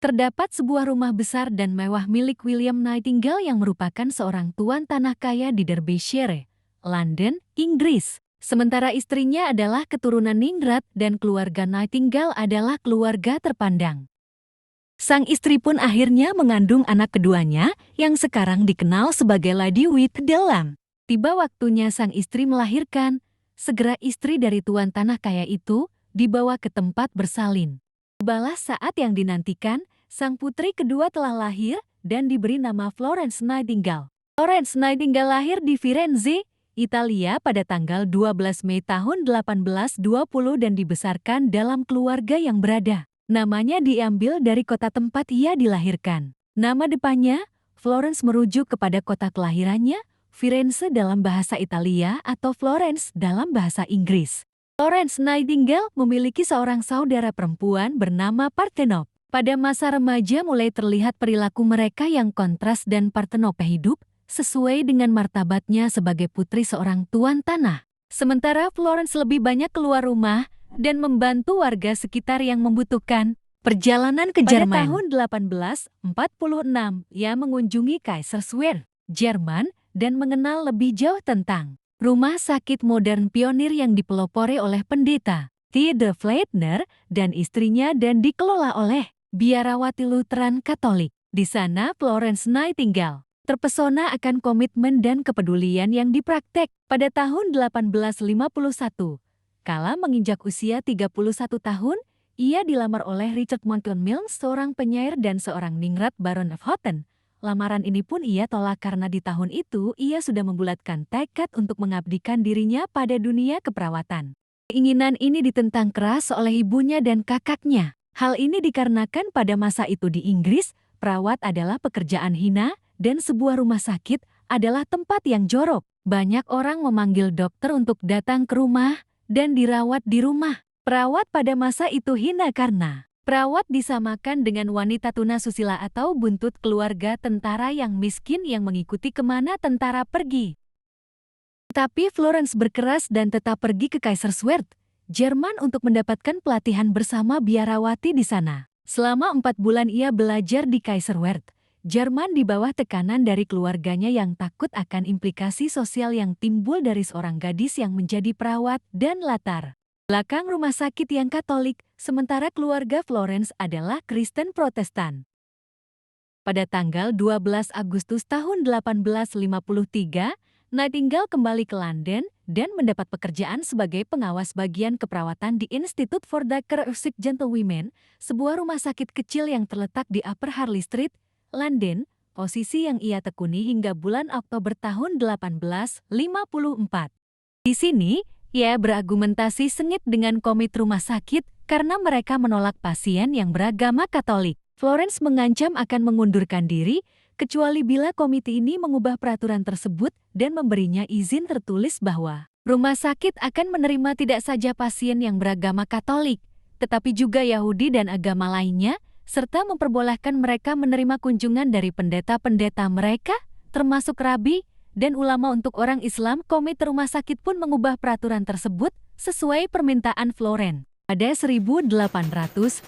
Terdapat sebuah rumah besar dan mewah milik William Nightingale yang merupakan seorang tuan tanah kaya di Derbyshire, London, Inggris. Sementara istrinya adalah keturunan ningrat dan keluarga Nightingale adalah keluarga terpandang. Sang istri pun akhirnya mengandung anak keduanya yang sekarang dikenal sebagai Lady with the Lamb. Tiba waktunya sang istri melahirkan, segera istri dari tuan tanah kaya itu dibawa ke tempat bersalin. Tibalah saat yang dinantikan, sang putri kedua telah lahir dan diberi nama Florence Nightingale. Florence Nightingale lahir di Firenze, Italia pada tanggal 12 Mei tahun 1820 dan dibesarkan dalam keluarga yang berada. Namanya diambil dari kota tempat ia dilahirkan. Nama depannya, Florence merujuk kepada kota kelahirannya, Firenze dalam bahasa Italia atau Florence dalam bahasa Inggris. Florence Nightingale memiliki seorang saudara perempuan bernama Parthenope. Pada masa remaja mulai terlihat perilaku mereka yang kontras dan Parthenope hidup sesuai dengan martabatnya sebagai putri seorang tuan tanah. Sementara Florence lebih banyak keluar rumah dan membantu warga sekitar yang membutuhkan. Perjalanan ke Jerman. Pada tahun 1846, ia mengunjungi Kaiserswerth, Jerman, dan mengenal lebih jauh tentang rumah sakit modern pionir yang dipelopori oleh pendeta Theodor Fleitner dan istrinya dan dikelola oleh biarawati Lutheran Katolik. Di sana Florence Nightingale terpesona akan komitmen dan kepedulian yang dipraktek. Pada tahun 1851, kala menginjak usia 31 tahun, ia dilamar oleh Richard Monckton Milnes, seorang penyair dan seorang ningrat Baron of Houten. Lamaran ini pun ia tolak karena di tahun itu ia sudah membulatkan tekad untuk mengabdikan dirinya pada dunia keperawatan. Keinginan ini ditentang keras oleh ibunya dan kakaknya. Hal ini dikarenakan pada masa itu di Inggris, perawat adalah pekerjaan hina dan sebuah rumah sakit adalah tempat yang jorok. Banyak orang memanggil dokter untuk datang ke rumah dan dirawat di rumah. Perawat pada masa itu hina karena perawat disamakan dengan wanita tunasusila atau buntut keluarga tentara yang miskin yang mengikuti kemana tentara pergi. Tapi Florence berkeras dan tetap pergi ke Kaiserswerth, Jerman untuk mendapatkan pelatihan bersama biarawati di sana. Selama 4 bulan ia belajar di Kaiserswerth, Jerman di bawah tekanan dari keluarganya yang takut akan implikasi sosial yang timbul dari seorang gadis yang menjadi perawat dan latar belakang rumah sakit yang Katolik, sementara keluarga Florence adalah Kristen Protestan. Pada tanggal 12 Agustus tahun 1853, Nightingale kembali ke London dan mendapat pekerjaan sebagai pengawas bagian keperawatan di Institute for the Care of Sick Gentlewomen, sebuah rumah sakit kecil yang terletak di Upper Harley Street, London, posisi yang ia tekuni hingga bulan Oktober tahun 1854. Di sini, ia berargumentasi sengit dengan komite rumah sakit karena mereka menolak pasien yang beragama Katolik. Florence mengancam akan mengundurkan diri, kecuali bila komite ini mengubah peraturan tersebut dan memberinya izin tertulis bahwa rumah sakit akan menerima tidak saja pasien yang beragama Katolik, tetapi juga Yahudi dan agama lainnya, serta memperbolehkan mereka menerima kunjungan dari pendeta-pendeta mereka, termasuk rabi, dan ulama untuk orang Islam. Komite rumah sakit pun mengubah peraturan tersebut sesuai permintaan Florence. Pada 1854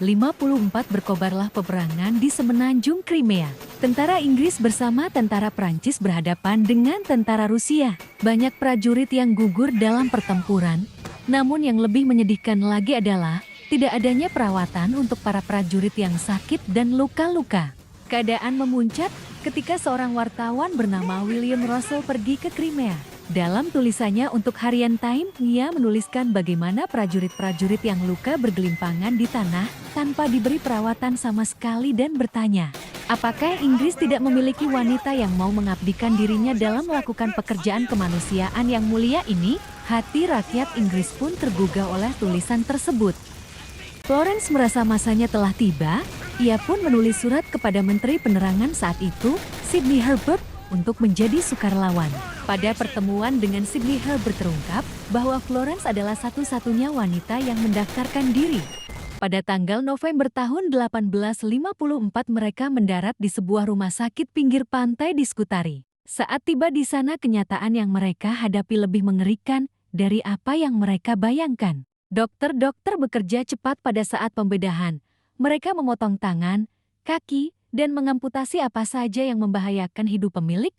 berkobarlah peperangan di semenanjung Crimea. Tentara Inggris bersama tentara Prancis berhadapan dengan tentara Rusia. Banyak prajurit yang gugur dalam pertempuran, namun yang lebih menyedihkan lagi adalah tidak adanya perawatan untuk para prajurit yang sakit dan luka-luka. Keadaan memuncak ketika seorang wartawan bernama William Russell pergi ke Crimea. Dalam tulisannya untuk harian Time, ia menuliskan bagaimana prajurit-prajurit yang luka bergelimpangan di tanah tanpa diberi perawatan sama sekali dan bertanya, apakah Inggris tidak memiliki wanita yang mau mengabdikan dirinya dalam melakukan pekerjaan kemanusiaan yang mulia ini? Hati rakyat Inggris pun tergugah oleh tulisan tersebut. Florence merasa masanya telah tiba. Ia pun menulis surat kepada Menteri Penerangan saat itu, Sidney Herbert, untuk menjadi sukarelawan. Pada pertemuan dengan Sidney Herbert terungkap bahwa Florence adalah satu-satunya wanita yang mendaftarkan diri. Pada tanggal November tahun 1854 mereka mendarat di sebuah rumah sakit pinggir pantai di Scutari. Saat tiba di sana kenyataan yang mereka hadapi lebih mengerikan dari apa yang mereka bayangkan. Dokter-dokter bekerja cepat pada saat pembedahan. Mereka memotong tangan, kaki, dan mengamputasi apa saja yang membahayakan hidup pemilik.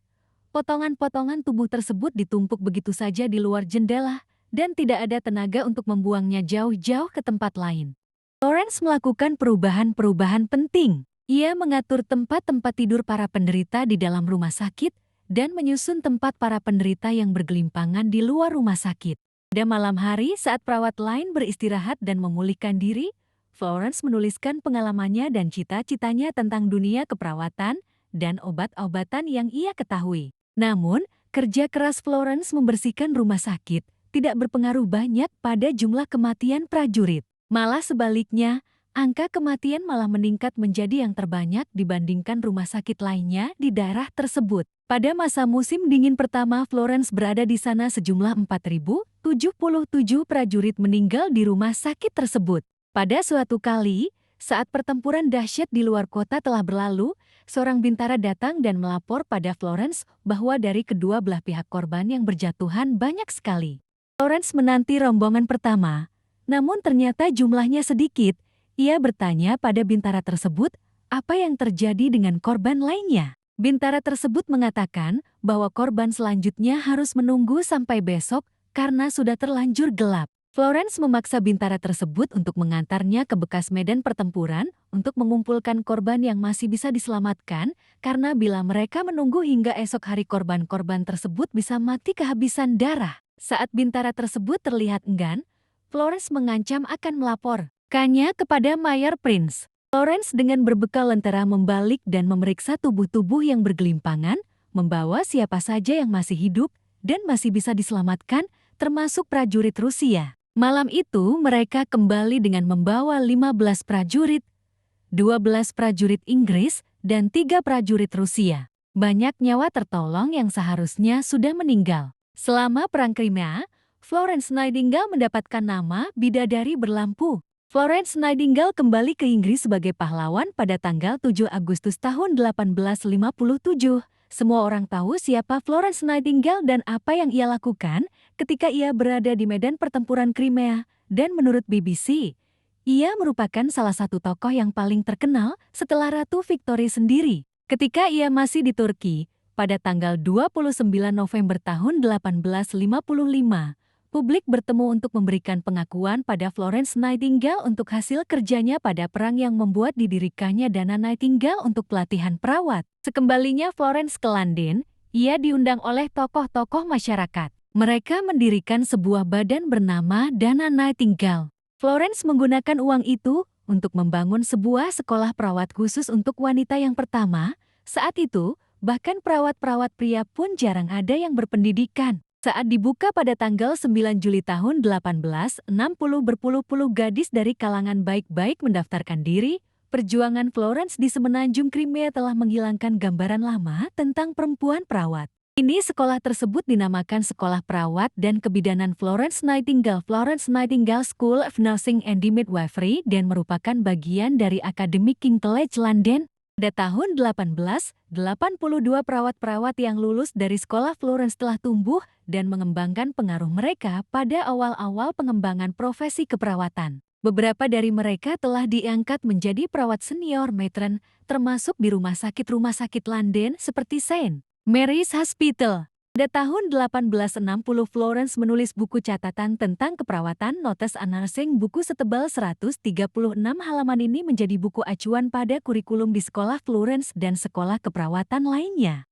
Potongan-potongan tubuh tersebut ditumpuk begitu saja di luar jendela, dan tidak ada tenaga untuk membuangnya jauh-jauh ke tempat lain. Florence melakukan perubahan-perubahan penting. Ia mengatur tempat-tempat tidur para penderita di dalam rumah sakit, dan menyusun tempat para penderita yang bergelimpangan di luar rumah sakit. Pada malam hari saat perawat lain beristirahat dan memulihkan diri, Florence menuliskan pengalamannya dan cita-citanya tentang dunia keperawatan dan obat-obatan yang ia ketahui. Namun, kerja keras Florence membersihkan rumah sakit tidak berpengaruh banyak pada jumlah kematian prajurit. Malah sebaliknya, angka kematian malah meningkat menjadi yang terbanyak dibandingkan rumah sakit lainnya di daerah tersebut. Pada masa musim dingin pertama Florence berada di sana, sejumlah 4.077 prajurit meninggal di rumah sakit tersebut. Pada suatu kali, saat pertempuran dahsyat di luar kota telah berlalu, seorang bintara datang dan melapor pada Florence bahwa dari kedua belah pihak korban yang berjatuhan banyak sekali. Florence menanti rombongan pertama, namun ternyata jumlahnya sedikit. Ia bertanya pada bintara tersebut apa yang terjadi dengan korban lainnya. Bintara tersebut mengatakan bahwa korban selanjutnya harus menunggu sampai besok karena sudah terlanjur gelap. Florence memaksa bintara tersebut untuk mengantarnya ke bekas medan pertempuran untuk mengumpulkan korban yang masih bisa diselamatkan, karena bila mereka menunggu hingga esok hari korban-korban tersebut bisa mati kehabisan darah. Saat bintara tersebut terlihat enggan, Florence mengancam akan melaporkannya kepada Mayor Prince. Florence dengan berbekal lentera membalik dan memeriksa tubuh-tubuh yang bergelimpangan, membawa siapa saja yang masih hidup dan masih bisa diselamatkan, termasuk prajurit Rusia. Malam itu mereka kembali dengan membawa 15 prajurit, 12 prajurit Inggris, dan 3 prajurit Rusia. Banyak nyawa tertolong yang seharusnya sudah meninggal. Selama Perang Crimea, Florence Nightingale mendapatkan nama Bidadari Berlampu. Florence Nightingale kembali ke Inggris sebagai pahlawan pada tanggal 7 Agustus tahun 1857. Semua orang tahu siapa Florence Nightingale dan apa yang ia lakukan ketika ia berada di medan pertempuran Crimea, dan menurut BBC, ia merupakan salah satu tokoh yang paling terkenal setelah Ratu Victoria sendiri. Ketika ia masih di Turki, pada tanggal 29 November tahun 1855, publik bertemu untuk memberikan pengakuan pada Florence Nightingale untuk hasil kerjanya pada perang yang membuat didirikannya Dana Nightingale untuk pelatihan perawat. Sekembalinya Florence ke London, ia diundang oleh tokoh-tokoh masyarakat. Mereka mendirikan sebuah badan bernama Dana Nightingale. Florence menggunakan uang itu untuk membangun sebuah sekolah perawat khusus untuk wanita yang pertama. Saat itu, bahkan perawat-perawat pria pun jarang ada yang berpendidikan. Saat dibuka pada tanggal 9 Juli tahun 1860, berpuluh-puluh gadis dari kalangan baik-baik mendaftarkan diri. Perjuangan Florence di semenanjung Crimea telah menghilangkan gambaran lama tentang perempuan perawat. Ini sekolah tersebut dinamakan Sekolah Perawat dan Kebidanan Florence Nightingale School of Nursing and Midwifery, dan merupakan bagian dari Akademi King College London. Pada tahun 1882 perawat-perawat yang lulus dari sekolah Florence telah tumbuh dan mengembangkan pengaruh mereka pada awal-awal pengembangan profesi keperawatan. Beberapa dari mereka telah diangkat menjadi perawat senior matron, termasuk di rumah sakit London seperti St. Mary's Hospital. Pada tahun 1860 Florence menulis buku catatan tentang keperawatan, Notes on Nursing. Buku setebal 136 halaman ini menjadi buku acuan pada kurikulum di sekolah Florence dan sekolah keperawatan lainnya.